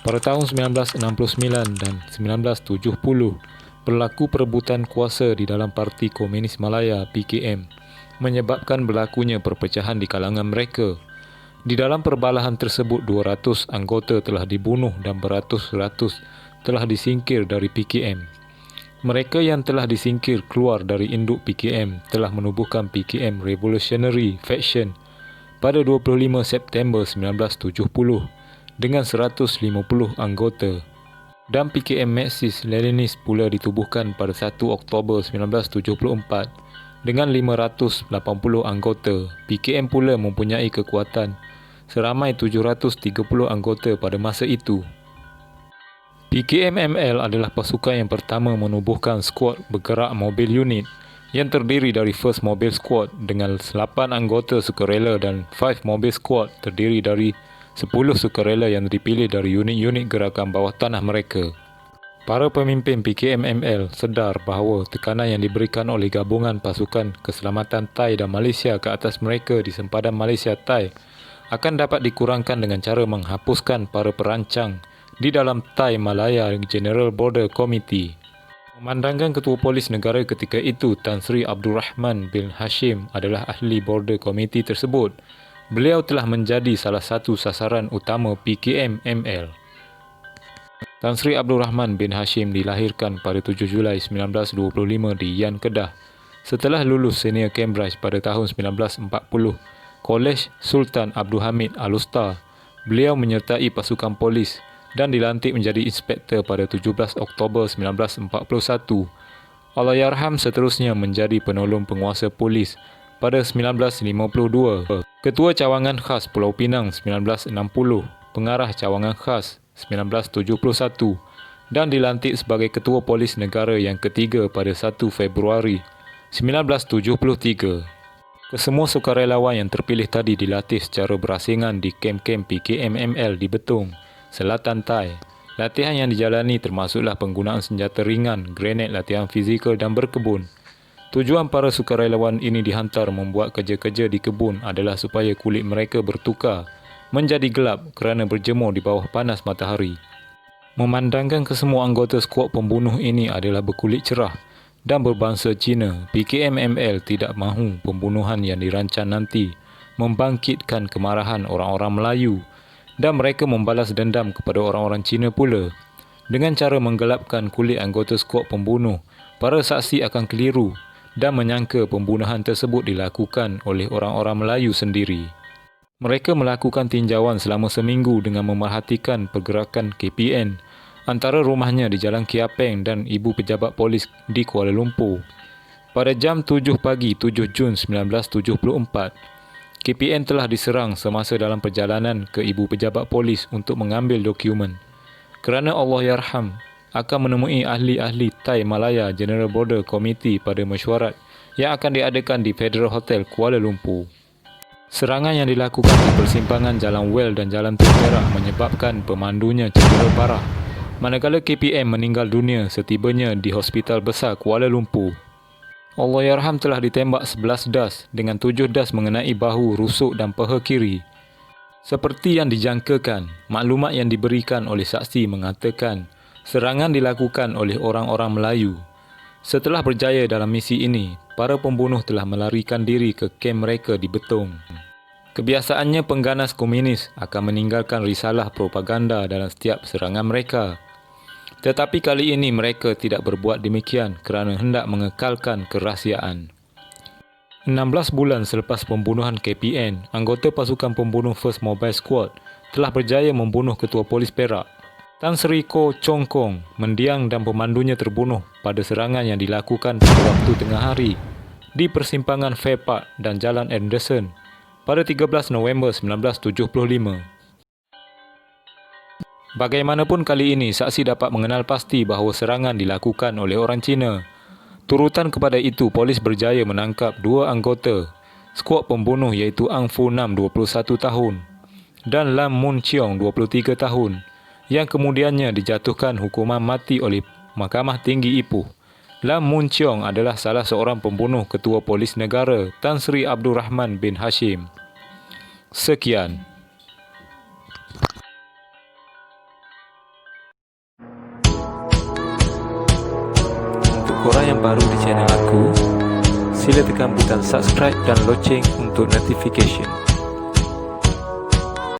Pada tahun 1969 dan 1970, berlaku perebutan kuasa di dalam Parti Komunis Malaya (PKM), menyebabkan berlakunya perpecahan di kalangan mereka. Di dalam perbalahan tersebut, 200 anggota telah dibunuh dan beratus-ratus telah disingkir dari PKM. Mereka yang telah disingkir keluar dari induk PKM telah menubuhkan PKM Revolutionary Faction pada 25 September 1970 dengan 150 anggota, dan PKM Marxist-Leninist pula ditubuhkan pada 1 Oktober 1974 dengan 580 anggota. PKM pula mempunyai kekuatan seramai 730 anggota pada masa itu. PKM-ML adalah pasukan yang pertama menubuhkan skuad bergerak mobil unit yang terdiri dari First Mobile Squad dengan 8 anggota sukarela dan 5 Mobile Squad terdiri dari 10 sukarela yang dipilih dari unit-unit gerakan bawah tanah mereka. Para pemimpin PKM-ML sedar bahawa tekanan yang diberikan oleh gabungan pasukan keselamatan Thai dan Malaysia ke atas mereka di sempadan Malaysia-Thai akan dapat dikurangkan dengan cara menghapuskan para perancang di dalam Thai Malaya General Border Committee. Memandangkan Ketua Polis Negara ketika itu, Tan Sri Abdul Rahman bin Hashim adalah ahli Border Committee tersebut, beliau telah menjadi salah satu sasaran utama PKM-ML. Tan Sri Abdul Rahman bin Hashim dilahirkan pada 7 Julai 1925 di Yan, Kedah. Setelah lulus senior Cambridge pada tahun 1940, Kolej Sultan Abdul Hamid Al-Usta, beliau menyertai pasukan polis dan dilantik menjadi inspektor pada 17 Oktober 1941. Allahyarham seterusnya menjadi penolong penguasa polis pada 1952, Ketua Cawangan Khas Pulau Pinang 1960, Pengarah Cawangan Khas 1971 dan dilantik sebagai Ketua Polis Negara yang ketiga pada 1 Februari 1973. Kesemua sukarelawan yang terpilih tadi dilatih secara berasingan di kem-kem PKM-ML di Betong, Selatan Thai. Latihan yang dijalani termasuklah penggunaan senjata ringan, grenade, latihan fizikal dan berkebun. Tujuan para sukarelawan ini dihantar membuat kerja-kerja di kebun adalah supaya kulit mereka bertukar menjadi gelap kerana berjemur di bawah panas matahari. Memandangkan kesemua anggota skuad pembunuh ini adalah berkulit cerah dan berbangsa Cina, PKM-ML tidak mahu pembunuhan yang dirancang nanti membangkitkan kemarahan orang-orang Melayu dan mereka membalas dendam kepada orang-orang Cina pula. Dengan cara menggelapkan kulit anggota skuad pembunuh, para saksi akan keliru dan menyangka pembunuhan tersebut dilakukan oleh orang-orang Melayu sendiri. Mereka melakukan tinjauan selama seminggu dengan memerhatikan pergerakan KPN antara rumahnya di Jalan Kiapeng dan ibu pejabat polis di Kuala Lumpur. Pada jam 7 pagi 7 Jun 1974, KPN telah diserang semasa dalam perjalanan ke ibu pejabat polis untuk mengambil dokumen. Kerana Allahyarham akan menemui ahli-ahli Thai Malaya General Border Committee pada mesyuarat yang akan diadakan di Federal Hotel Kuala Lumpur. Serangan yang dilakukan di persimpangan Jalan Well dan Jalan Tun Perak menyebabkan pemandunya cedera parah, manakala KPM meninggal dunia setibanya di Hospital Besar Kuala Lumpur. Allahyarham telah ditembak 11 das dengan 7 das mengenai bahu, rusuk dan paha kiri. Seperti yang dijangkakan, maklumat yang diberikan oleh saksi mengatakan serangan dilakukan oleh orang-orang Melayu. Setelah berjaya dalam misi ini, para pembunuh telah melarikan diri ke kem mereka di Betong. Kebiasaannya pengganas komunis akan meninggalkan risalah propaganda dalam setiap serangan mereka. Tetapi kali ini mereka tidak berbuat demikian kerana hendak mengekalkan kerahsiaan. 16 bulan selepas pembunuhan KPN, anggota pasukan pembunuh First Mobile Squad telah berjaya membunuh Ketua Polis Perak. Tan Sri Ko Chong Kong mendiang dan pemandunya terbunuh pada serangan yang dilakukan pada waktu tengah hari di persimpangan Fair Park dan Jalan Anderson pada 13 November 1975. Bagaimanapun kali ini, saksi dapat mengenal pasti bahawa serangan dilakukan oleh orang Cina. Turutan kepada itu, polis berjaya menangkap 2 anggota skuad pembunuh iaitu Ang Fu Nam 21 tahun dan Lam Mun Cheong 23 tahun yang kemudiannya dijatuhkan hukuman mati oleh Mahkamah Tinggi Ipoh. Lam Mun Cheong adalah salah seorang pembunuh Ketua Polis Negara Tan Sri Abdul Rahman bin Hashim. Sekian. baru di channel aku, sila tekan butang subscribe dan loceng untuk notification.